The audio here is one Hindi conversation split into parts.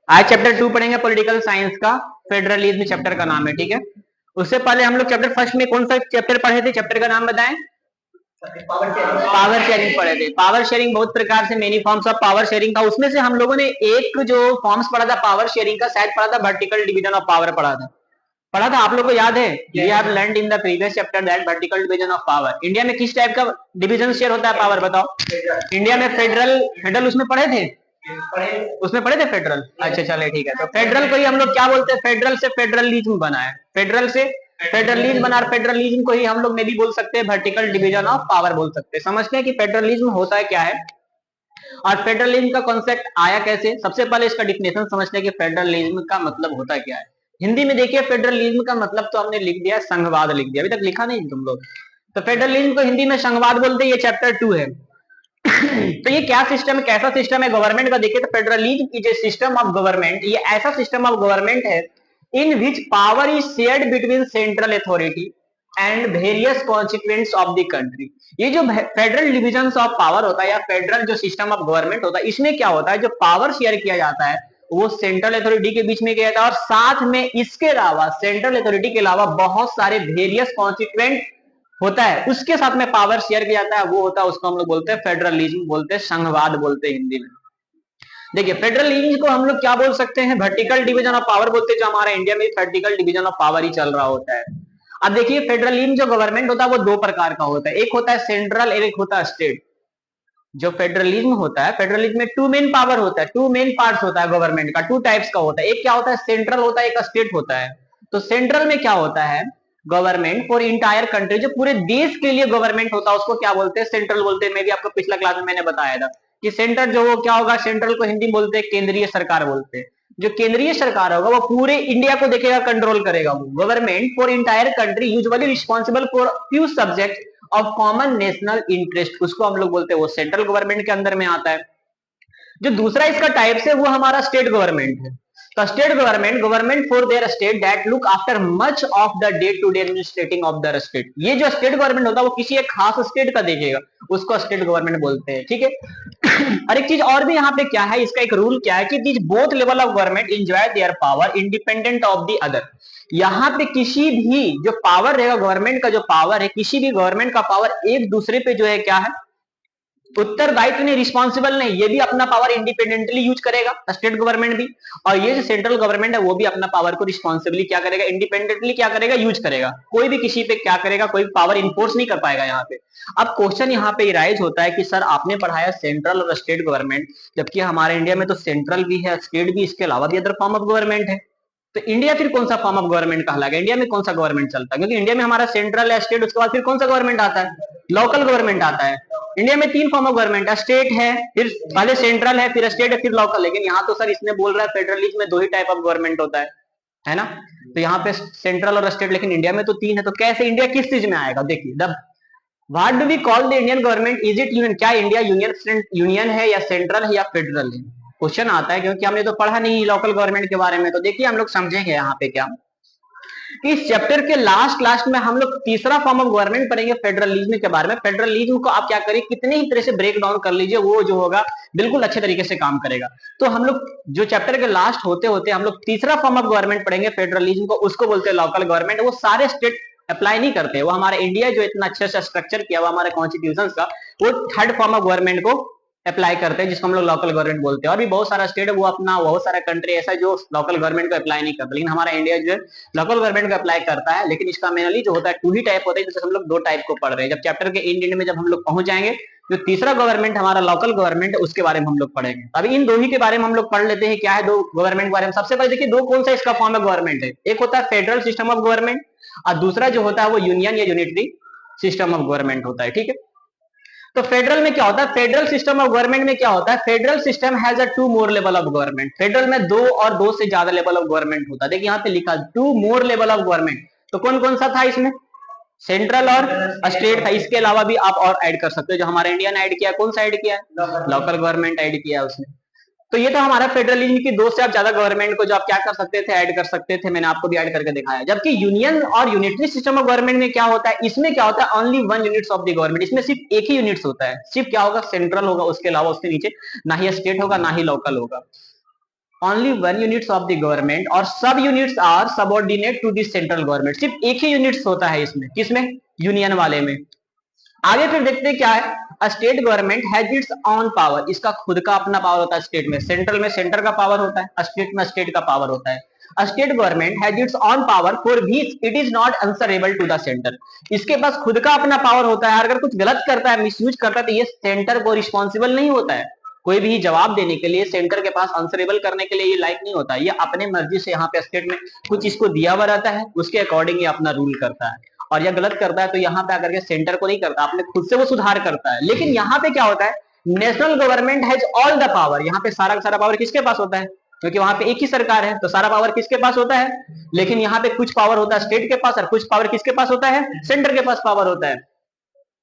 आज चैप्टर 2 पढ़ेंगे पॉलिटिकल साइंस का, फेडरलिज्म चैप्टर का नाम है, ठीक है। उससे पहले हम लोग चैप्टर फर्स्ट में कौन सा चैप्टर पढ़े थे, चैप्टर का नाम बताएं। पावर शेयरिंग पढ़े थे। पावर शेयरिंग बहुत प्रकार से many forms of power sharing था, उसमें से हम लोगों ने एक जो फॉर्म्स पढ़ा था पावर शेयरिंग का, शायद पढ़ा था वर्टिकल डिवीजन ऑफ पावर पढ़ा था आप लोग को याद है। We have learned in the previous chapter that vertical division of power. India में किस टाइप का डिवीजन शेयर होता है पावर, बताओ। इंडिया में फेडरल, फेडरल उसमें पढ़े थे, उसमें पढ़े थे फेडरल। अच्छा चले ठीक है, तो फेडरल को ही हम लोग क्या बोलते हैं, फेडरल से फेडरलिज्म बना है, फेडरल से फेडरलिज्म बना, फेडरलिज्म को ही हम लोग में भी बोल सकते हैं वर्टिकल डिवीजन ऑफ पावर बोल सकते हैं। समझते हैं कि फेडरलिज्म होता है क्या है और फेडरलिज्म का कॉन्सेप्ट आया कैसे। सबसे पहले इसका डिफिनेशन समझते हैं कि फेडरलिज्म का मतलब होता क्या है। हिंदी में देखिए फेडरलिज्म का मतलब तो हमने लिख दिया संघवाद, लिख दिया, अभी तक लिखा नहीं तुम लोग। तो फेडरलिज्म को हिंदी में संघवाद बोलते हैं, ये चैप्टर 2 है। तो ये क्या सिस्टम है, कैसा सिस्टम है गवर्नमेंट का, देखिए तो federalism is a system of government, ये ऐसा सिस्टम ऑफ गवर्नमेंट है in which power is shared between central authority and various constituents of the country. ये जो फेडरल डिविजन ऑफ पावर होता है या फेडरल जो सिस्टम ऑफ गवर्नमेंट होता है, इसमें क्या होता है, जो पावर शेयर किया जाता है वो सेंट्रल अथॉरिटी के बीच में किया जाता है, और साथ में इसके अलावा सेंट्रल अथॉरिटी के अलावा बहुत सारे वेरियस कॉन्स्टिट्यूएंट होता है, उसके साथ में पावर शेयर किया जाता है, वो होता है, उसको हम लोग बोलते हैं फेडरलिज्म, बोलते हैं संघवाद बोलते हैं हिंदी में। देखिए फेडरलिज्म को हम लोग क्या बोल सकते हैं, वर्टिकल डिवीजन ऑफ पावर बोलते हैं, जो हमारा इंडिया में वर्टिकल डिवीजन ऑफ पावर ही चल रहा होता है। अब देखिए फेडरलिज्म जो गवर्नमेंट होता है वो दो प्रकार का होता है, एक होता है सेंट्रल, एक होता है स्टेट। जो फेडरलिज्म होता है, फेडरलिज्म में टू मेन पावर होता है, टू मेन पार्ट्स होता है गवर्नमेंट का, टू टाइप्स का होता है, एक क्या होता है सेंट्रल होता है, एक स्टेट होता है। तो सेंट्रल में क्या होता है, गवर्नमेंट फॉर इंटायर कंट्री, जो पूरे देश के लिए गवर्नमेंट होता है उसको क्या बोलते हैं, सेंट्रल बोलते हैं। मैं भी आपको पिछला क्लास में मैंने बताया था कि सेंटर जो वो क्या होगा, सेंट्रल को हिंदी बोलते हैं केंद्रीय सरकार बोलते हैं। जो केंद्रीय सरकार होगा वो पूरे इंडिया को देखेगा, कंट्रोल करेगा। वो government for entire country usually responsible for few subject of common national interest, उसको हम लोग बोलते हैं, वो सेंट्रल गवर्नमेंट के अंदर में आता है। जो दूसरा इसका टाइप है वो हमारा स्टेट गवर्नमेंट है। तो state government, government for their state that look after much of the day to day administrating of the state. ये जो स्टेट गवर्नमेंट होता है वो किसी एक खास स्टेट का देखेगा, उसको स्टेट गवर्नमेंट बोलते हैं, ठीक है। और एक चीज और भी यहाँ पे क्या है, इसका एक रूल क्या है कि this both level of government enjoy their power independent of the other. यहाँ पे किसी भी जो पावर रहेगा गवर्नमेंट का, जो पावर है किसी भी गवर्नमेंट का पावर एक दूसरे पे जो है क्या है, उत्तरदायित्व नहीं, रिस्पॉन्सिबल नहीं, ये भी अपना पावर इंडिपेंडेंटली यूज करेगा स्टेट गवर्नमेंट भी, और ये जो सेंट्रल गवर्नमेंट है वो भी अपना पावर को रिस्पॉन्सिबली क्या करेगा, इंडिपेंडेंटली क्या करेगा, यूज करेगा। कोई भी किसी पे क्या करेगा, कोई पावर इन्फोर्स नहीं कर पाएगा यहाँ पे। अब क्वेश्चन यहाँ पे राइज होता है कि सर आपने पढ़ाया सेंट्रल और स्टेट गवर्नमेंट, जबकि हमारे इंडिया में तो सेंट्रल भी है, स्टेट भी, इसके अलावा भी अदर फॉर्म ऑफ गवर्नमेंट है। तो इंडिया फिर कौन सा फॉर्म ऑफ गवर्नमेंट कहलाएगा, इंडिया में कौन सा गवर्नमेंट चलता है, क्योंकि इंडिया में हमारा सेंट्रल है, स्टेट, उसके बाद फिर कौन सा गवर्नमेंट आता है, लोकल गवर्नमेंट आता है। इंडिया में तीन फॉर्म ऑफ गवर्नमेंट है, स्टेट है, फिर पहले सेंट्रल है, फिर स्टेट है, फिर लोकल। लेकिन यहाँ तो सर इसने बोल रहा है फेडरलिज्म में दो ही टाइप ऑफ गवर्नमेंट होता है ना। तो यहाँ पे सेंट्रल और स्टेट, लेकिन इंडिया में तो तीन है। तो कैसे इंडिया किस चीज में आएगा, देखिए the what do we call the Indian government, is it union, क्या इंडिया यूनियन है या सेंट्रल है या फेडरल है, क्वेश्चन आता है, क्योंकि हमने तो पढ़ा नहीं लोकल गवर्नमेंट के बारे में। तो देखिए हम लोग समझेंगे यहाँ पे क्या, इस चैप्टर के लास्ट में हम लोग तीसरा फॉर्म ऑफ गवर्नमेंट पढ़ेंगे फेडरलिज्म के बारे में। फेडरलिज्म को आप क्या करिए, कितने ही तरह से ब्रेक डाउन कर लीजिए, वो जो होगा बिल्कुल अच्छे तरीके से काम करेगा। तो हम लोग जो चैप्टर के लास्ट होते होते हम लोग तीसरा फॉर्म ऑफ गवर्नमेंट पढ़ेंगे फेडरलिज्म को, उसको बोलते हैं लोकल गवर्नमेंट। वो सारे स्टेट अप्लाई नहीं करते, वो हमारे इंडिया जो इतना अच्छे से स्ट्रक्चर किया हुआ हमारे कॉन्स्टिट्यूशन का, वो थर्ड फॉर्म ऑफ गवर्नमेंट को अप्लाई करते हैं, जिसको हम लोग लोकल गवर्नमेंट बोलते हैं। और भी बहुत सारा स्टेट है, वो अपना बहुत सारा कंट्री ऐसा जो लोकल गवर्नमेंट को अप्लाई नहीं करता, लेकिन हमारा इंडिया जो है लोकल गवर्नमेंट को अप्लाई करता है। लेकिन इसका मेनली जो होता है टू ही टाइप होता है, जैसे हम लोग दो टाइप को पढ़ रहे हैं। जब चैप्टर के एंड में जब हम लोग पहुंच जाएंगे, जो तीसरा गवर्नमेंट हमारा लोकल गवर्नमेंट है, उसके बारे में हम लोग पढ़ेंगे। अभी इन दो ही के बारे में हम लोग पढ़ लेते हैं, क्या है दो गवर्नमेंट के बारे में। सबसे पहले देखिए दो कौन सा इसका फॉर्म ऑफ गवर्नमेंट है, एक होता है फेडरल सिस्टम ऑफ गवर्नमेंट और दूसरा जो होता है वो यूनियन या यूनिटरी सिस्टम ऑफ गवर्नमेंट होता है, ठीक है। तो फेडरल में क्या होता है, फेडरल सिस्टम ऑफ गवर्नमेंट में क्या होता है, federal system has a two more level of government. Federal में दो और दो से ज्यादा लेवल ऑफ गवर्नमेंट होता है। देखिए यहाँ पे लिखा two more level of government, तो कौन कौन सा था इसमें, सेंट्रल और स्टेट था। इसके अलावा भी आप और ऐड कर सकते हो, जो हमारा इंडिया ने ऐड किया, कौन सा ऐड किया है, लोकल गवर्नमेंट ऐड किया उसने। तो ये तो हमारा फेडरलिज्म की दो से आप ज्यादा गवर्नमेंट को जो आप क्या कर सकते थे, ऐड कर सकते थे, मैंने आपको भी ऐड करके दिखाया। जबकि यूनियन और यूनिटरी सिस्टम ऑफ गवर्नमेंट में क्या होता है, इसमें क्या होता है, only one units of the government, इसमें सिर्फ एक ही यूनिट्स होता है, सिर्फ क्या होगा, सेंट्रल होगा, उसके अलावा उसके नीचे ना ही स्टेट होगा ना ही लोकल होगा। Only one units of the government और सब units are subordinate to the central government. सिर्फ एक ही यूनिट्स होता है इसमें, किसमें? यूनियन वाले में। आगे फिर देखते हैं क्या है। State government has its own power, इसका खुद का अपना पावर होता है स्टेट में। सेंट्रल में सेंटर का पावर होता है, स्टेट में स्टेट का पावर होता है। State government has its own power for which it is not answerable to the centre. इसके पास खुद का अपना पावर होता है, अगर कुछ गलत करता है, मिसयूज करता है, तो ये सेंटर को रिस्पॉन्सिबल नहीं होता है। कोई भी जवाब देने के लिए सेंटर के पास आंसरेबल करने के लिए ये लायक नहीं होता। ये अपने मर्जी से यहाँ पे स्टेट में कुछ इसको दिया हुआ रहता है, उसके अकॉर्डिंग ये अपना रूल करता है। और यह गलत करता है तो यहाँ पे आकर के सेंटर को नहीं करता, अपने खुद से वो सुधार करता है। लेकिन यहाँ पे क्या होता है, national government has all the power. यहाँ पे सारा का सारा पावर किसके पास होता है? क्योंकि वहां पे एक ही सरकार है, तो सारा पावर किसके पास होता है? लेकिन यहाँ पे कुछ पावर होता है स्टेट के पास और कुछ पावर किसके पास होता है? सेंटर के पास पावर होता है।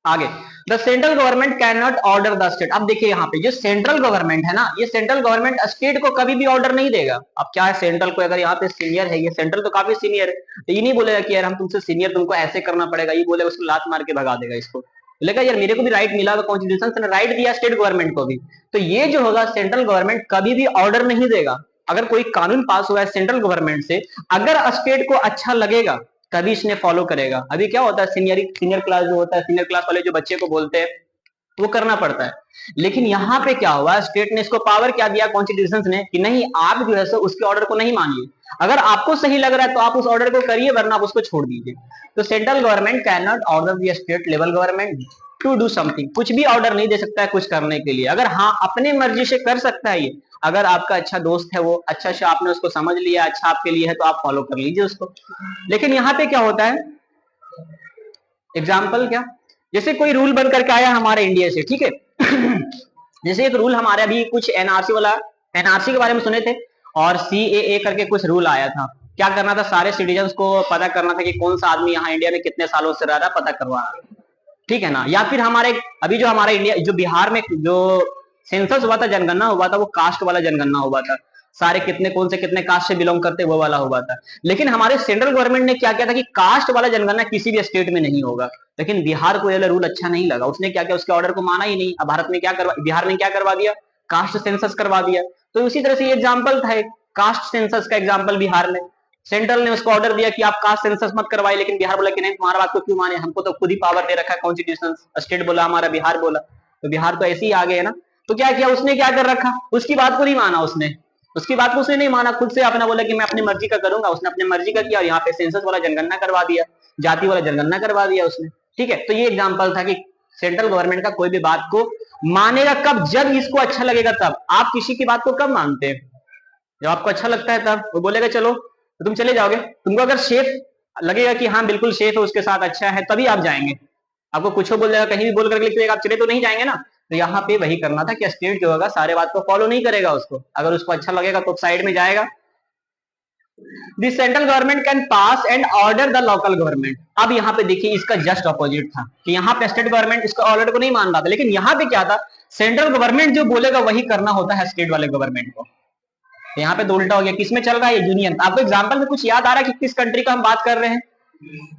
आगे, the central government can not order the state. अब देखिए यहाँ पे जो सेंट्रल गवर्नमेंट है ना, ये सेंट्रल गवर्नमेंट स्टेट को कभी भी ऑर्डर नहीं देगा। अब क्या है, सेंट्रल को अगर यहाँ पे सीनियर है, ये सेंट्रल तो काफी सीनियर है, तो ये नहीं बोलेगा कि यार हम तुमसे सीनियर, तुमको ऐसे करना पड़ेगा। ये बोलेगा, उसको लात मार के भगा देगा इसको, बोलेगा यार मेरे को भी राइट मिला, कॉन्स्टिट्यूशन ने राइट दिया स्टेट गवर्नमेंट को भी। तो ये जो होगा, सेंट्रल गवर्नमेंट कभी भी ऑर्डर नहीं देगा। अगर कोई कानून पास हुआ है सेंट्रल गवर्नमेंट से, अगर स्टेट को अच्छा लगेगा तभी इसने फॉलो करेगा। अभी क्या होता है, सीनियर क्लास जो होता है, सीनियर क्लास वाले जो बच्चे को बोलते हैं वो करना पड़ता है। लेकिन यहाँ पे क्या हुआ, स्टेट ने इसको पावर क्या दिया, कॉन्स्टिट्यूशन ने, कि नहीं आप जो है सो उसके ऑर्डर को नहीं मानिए। अगर आपको सही लग रहा है तो आप उस ऑर्डर को करिए, वरना आप उसको छोड़ दीजिए। तो central government can not order the state level government to do something. कुछ भी ऑर्डर नहीं दे सकता है कुछ करने के लिए। अगर हाँ अपने मर्जी से कर सकता है ये, अगर आपका अच्छा दोस्त है, वो अच्छा से आपने उसको समझ लिया, अच्छा आपके लिए है, तो आप फॉलो कर लीजिए उसको। लेकिन यहाँ पे क्या होता है, एग्जाम्पल क्या, जैसे कोई रूल बन करके आया हमारे इंडिया से, ठीक है जैसे एक रूल हमारे अभी कुछ एनआरसी वाला, एनआरसी के बारे में सुने थे, और सीएए करके कुछ रूल आया था। क्या करना था, सारे सिटीजन्स को पता करना था कि कौन सा आदमी यहाँ इंडिया में कितने सालों से रह रहा है, पता करवाना, ठीक है ना। या फिर हमारे अभी जो हमारा इंडिया, जो बिहार में जो सेंसस हुआ था, जनगणना हुआ था, वो कास्ट वाला जनगणना हुआ था। सारे कितने कौन से कितने कास्ट से बिलोंग करते वो वाला हुआ था। लेकिन हमारे सेंट्रल गवर्नमेंट ने क्या किया था कि कास्ट वाला जनगणना किसी भी स्टेट में नहीं होगा। लेकिन बिहार को ये रूल अच्छा नहीं लगा, उसने क्या किया, उसके ऑर्डर को माना ही नहीं। अब भारत में क्या करवा, बिहार ने क्या करवा दिया, कास्ट सेंसस करवा दिया। तो उसी तरह से ये एग्जाम्पल था, कास्ट सेंसस का एग्जाम्पल बिहार में, सेंट्रल ने उसको ऑर्डर दिया कि आप कास्ट सेंसस मत करवाइए, लेकिन बिहार बोला कि नहीं, तुम्हारा बात को क्यों माने, हमको तो खुद ही पावर दे रखा है कॉन्स्टिट्यूशन। स्टेट बोला हमारा, बिहार बोला, तो बिहार तो ऐसे ही आगे है ना। तो क्या किया उसने, क्या कर रखा, उसकी बात को नहीं माना उसने, उसकी बात को उसने नहीं माना, खुद से अपना बोला कि मैं अपनी मर्जी का करूंगा। उसने अपनी मर्जी का किया और यहाँ पे सेंसस वाला जनगणना करवा दिया, जाति वाला जनगणना करवा दिया उसने, ठीक है। तो ये एग्जाम्पल था कि सेंट्रल गवर्नमेंट का कोई भी बात को मानेगा कब, जब इसको अच्छा लगेगा तब। आप किसी की बात को कब मानते हैं, जब आपको अच्छा लगता है तब। वो बोलेगा चलो तो तुम चले जाओगे, तुमको अगर सेफ लगेगा कि हाँ बिल्कुल सेफ है, उसके साथ अच्छा है, तभी आप जाएंगे। आपको कुछ बोल देगा, कहीं भी बोल करके लिखिएगा, आप चले तो नहीं जाएंगे ना। तो यहाँ पे वही करना था कि स्टेट जो होगा सारे बात को फॉलो नहीं करेगा, उसको अगर उसको अच्छा लगेगा तो साइड में जाएगा। The central government can pass and order the local government. अब यहाँ पे देखिए इसका जस्ट अपोजिट था कि यहाँ पे स्टेट गवर्नमेंट इसका ऑर्डर को नहीं मान रहा था, लेकिन यहाँ पे क्या था, सेंट्रल गवर्नमेंट जो बोलेगा वही करना होता है स्टेट वाले गवर्नमेंट को। यहाँ पे तो उल्टा हो गया, किसमें चल रहा है, ये यूनियन। आपको एग्जांपल में कुछ याद आ रहा है कि किस कंट्री का हम बात कर रहे हैं?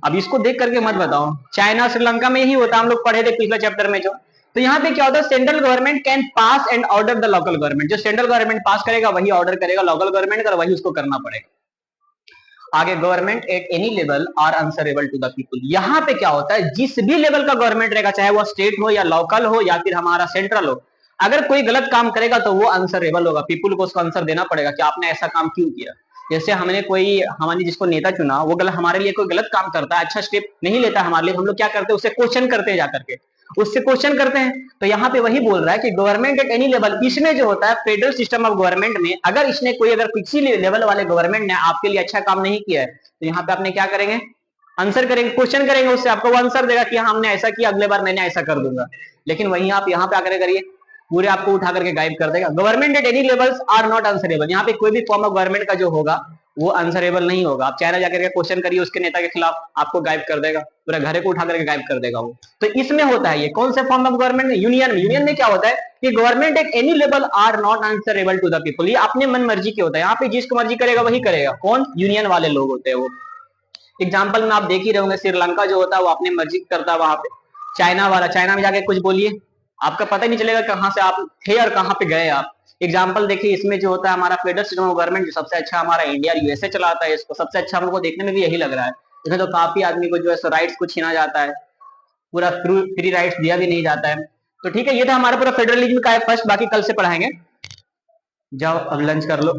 अब इसको देख करके मत बताओ, चाइना श्रीलंका में ही होता, हम लोग पढ़े थे पिछले चैप्टर में जो। तो यहाँ पे क्या होता है, central government can pass and order the local government. जो सेंट्रल गवर्नमेंट पास करेगा वही ऑर्डर करेगा लोकल गवर्नमेंट का, वही उसको करना पड़ेगा। आगे, government at any level are answerable to the people. यहाँ पे क्या होता है, जिस भी लेवल का गवर्नमेंट रहेगा, चाहे वो स्टेट हो या लोकल हो या फिर हमारा सेंट्रल हो, अगर कोई गलत काम करेगा तो वो आंसरेबल होगा, पीपल को उसको आंसर देना पड़ेगा कि आपने ऐसा काम क्यों किया। जैसे हमने कोई, हमारे जिसको नेता चुना, वो गलत हमारे लिए कोई गलत काम करता है, अच्छा स्टेप नहीं लेता हमारे लिए, हम लोग क्या करते हैं, उससे क्वेश्चन करते हैं, जाकर के उससे क्वेश्चन करते हैं। तो यहाँ पे वही बोल रहा है कि गवर्नमेंट एट एनी लेवल, इसमें जो होता है फेडरल सिस्टम ऑफ गवर्नमेंट में, अगर इसने कोई, अगर किसी लेवल वाले गवर्नमेंट ने आपके लिए अच्छा काम नहीं किया है, तो यहाँ पे आपने क्या करेंगे, आंसर करेंगे, क्वेश्चन करेंगे उससे, आपको वो आंसर देगा कि हाँ हमने ऐसा किया, अगले बार मैंने ऐसा कर दूंगा। लेकिन वहीं आप यहाँ पे आकर करिए, पूरे आपको उठा करके गायब कर देगा। Government at any levels are not answerable. यहाँ पे कोई भी फॉर्म ऑफ गवर्नमेंट का जो होगा वो आंसरेबल नहीं होगा। आप चाइना जाकर के क्वेश्चन करिए उसके नेता के खिलाफ, आपको गायब कर देगा, पूरा घर को उठा करके गायब कर देगा वो। तो इसमें होता है ये कौन से फॉर्म ऑफ गवर्नमेंट में, यूनियन में। यूनियन में क्या होता है कि government at any level are not answerable to the people. ये अपने मन मर्जी के होता है, यहाँ पे जिसको मर्जी करेगा वही करेगा। कौन, यूनियन वाले लोग होते हैं वो। एग्जाम्पल में आप देख ही रहे होंगे, श्रीलंका जो होता है वो अपनी मर्जी करता है वहां पे। चाइना वाला, चाइना में जाके कुछ बोलिए, आपका पता ही नहीं चलेगा कहाँ से आप थे और कहाँ पे गए आप। एग्जाम्पल देखिए, इसमें जो होता है हमारा फेडरल सिस्टम ऑफ गवर्नमेंट जो सबसे अच्छा हमारा इंडिया यूएसए चलाता है, इसको सबसे अच्छा हम लोग को देखने में भी यही लग रहा है। इसमें तो काफी आदमी को जो है राइट्स को छीना जाता है, पूरा फ्री राइट्स दिया भी नहीं जाता है। तो ठीक है, ये था हमारा पूरा फेडरलिज्म का है फर्स्ट, बाकी कल से पढ़ाएंगे। जाओ अब लंच कर लो।